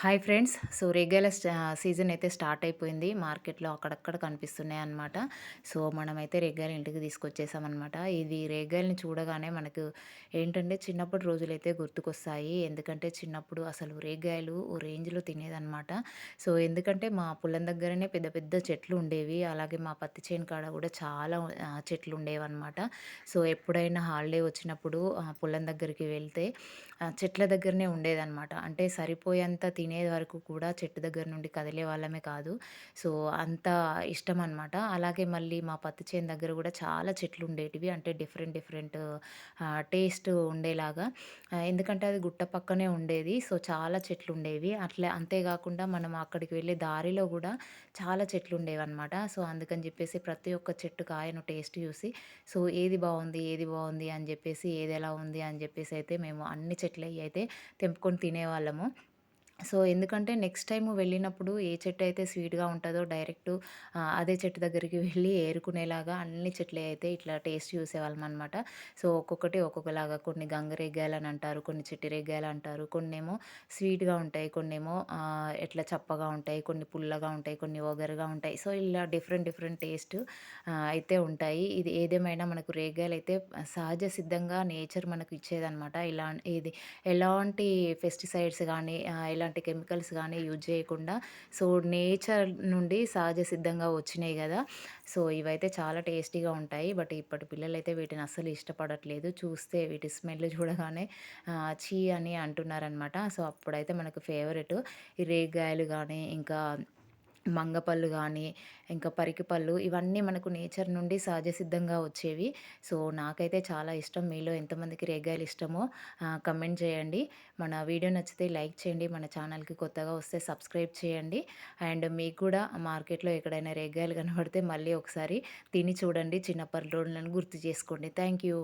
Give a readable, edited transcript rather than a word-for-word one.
Hi friends. So, రేగాల season అయితే start అయిపోయింది. మార్కెట్‌లో అక్కడక్కడ కనిపిస్తున్నాయన్నమాట. సో, మనమైతే రేగాయలు ఇంటికి తీసుకొచ్చేసామన్నమాట. ఇది రేగాయలని చూడగానే మనకు ఏంటంటే చిన్నప్పటి రోజులైతే గుర్తుకొస్తాయి. ఎందుకంటే చిన్నప్పుడు అసలు రేగాయలు ఓ రేంజ్‌లో తినేదన్నమాట. సో, ఎందుకంటే మా పొలం దగ్గరనే పెద్ద పెద్ద చెట్లు ఉండేవి. అలాగే మా పత్తి చేను కాడ కూడా చాలా చెట్లు ఉండేవన్నమాట. సో, ఎప్పుడైనా హాలిడే వచ్చినప్పుడు పొలం దగ్గరికి వెళ్తే చెట్ల దగ్గరనే ఉండేదనమాట. అంటే సరిపోయేంత తినే వరకు కూడా చెట్టు దగ్గర నుండి కదిలే వాళ్ళమే కాదు. సో, అంత ఇష్టమనమాట. అలాగే మళ్ళీ మా పత్తి చేను దగ్గర గూడా చాలా చెట్లుండేటివి. అంటే డిఫరెంట్ డిఫరెంట్ టేస్ట్ ఉండేలాగా. ఎందుకంటే అది గుట్ట పక్కనే ఉండేది. సో, చాలా చెట్లుండేవి. అట్లా అంతే గాకుండా మనం అక్కడికి వెళ్ళే దారిలో గూడా చాలా చెట్లుండేవనమాట. సో, అందుకని జెప్పేసి ప్రతి ఒక్క చెట్టు కాయను టేస్ట్ జూసి సో, ఏది బావుంది, ఏది బావుంది అని జెప్పేసి, ఏదెలా ఉంది అని జెప్పేసయితే మేము అన్ని చెట్లయి అయితే తెంపుకొని తినేవాళ్ళము. సో, ఎందుకంటే నెక్స్ట్ టైము వెళ్ళినప్పుడు ఏ చెట్టయితే స్వీట్‌గా ఉంటదో డైరెక్టు అదే చెట్టు దగ్గరికి వెళ్ళి ఏరుకునేలాగా అన్ని చెట్లయి ఇట్లా టేస్ట్ చూసేవాళ్ళమనమాట. సో, ఒక్కొక్కటి ఒక్కొక్కలాగా కొన్ని గంగరేగాయలని అంటారు, కొన్ని చిట్టిరేగాయలంటారు, కొన్నేమో స్వీట్‌గా ఉంటాయి, కొన్నేమో ఇట్లా చప్పగా ఉంటాయి, కొన్ని పుల్లగా ఉంటాయి, కొన్ని ఒగరుగా ఉంటాయి. సో, ఇలా డిఫరెంట్ డిఫరెంట్ టేస్ట్ అయితే ఉంటాయి. ఇది ఏదేమైనా మనకు రేగాయలైతే సహజ సిద్ధంగా నేచర్ మనకు ఇచ్చేదనమాట. ఇది ఎలాంటి పెస్టిసైడ్స్ గానీ, ఎలాంటి కెమికల్స్ గానీ యూజ్ చేయకుండా సో, నేచర్ నుండి సహజ సిద్ధంగా వచ్చినయి గదా! సో, ఇవైతే చాలా టేస్టీగా ఉంటాయి. బట్ ఇప్పటి పిల్లలైతే వీటిని అస్సలు ఇష్టపడట్లేదు. చూస్తే వీటి స్మెల్ చూడగానే ఛీ అని అంటున్నారనమాట. సో, అప్పుడైతే మనకు ఫేవరెటు ఈ రేగికాయలు గానీ, ఇంకా మంగపళ్ళు గానీ, ఇంకా పరికిపళ్ళు ఇవన్నీ మనకు నేచర్ నుండి సహజ సిద్ధంగా వచ్చేవి. సో, నాకైతే చాలా ఇష్టం. మీలో ఎంతమందికి రేగ్గాయలు ఇష్టమో కమెంట్ చేయండి. మన వీడియో నచ్చితే లైక్ చేయండి. మన ఛానల్‌కి కొత్తగా వస్తే సబ్స్క్రైబ్ చేయండి. అండ్ మీకు కూడా మార్కెట్‌లో ఎక్కడైనా రేగ్గాయలు కనపడితే మళ్ళీ ఒకసారి తిని చూడండి. చిన్నప్పటి రోజులను గుర్తు చేసుకోండి. Thank you.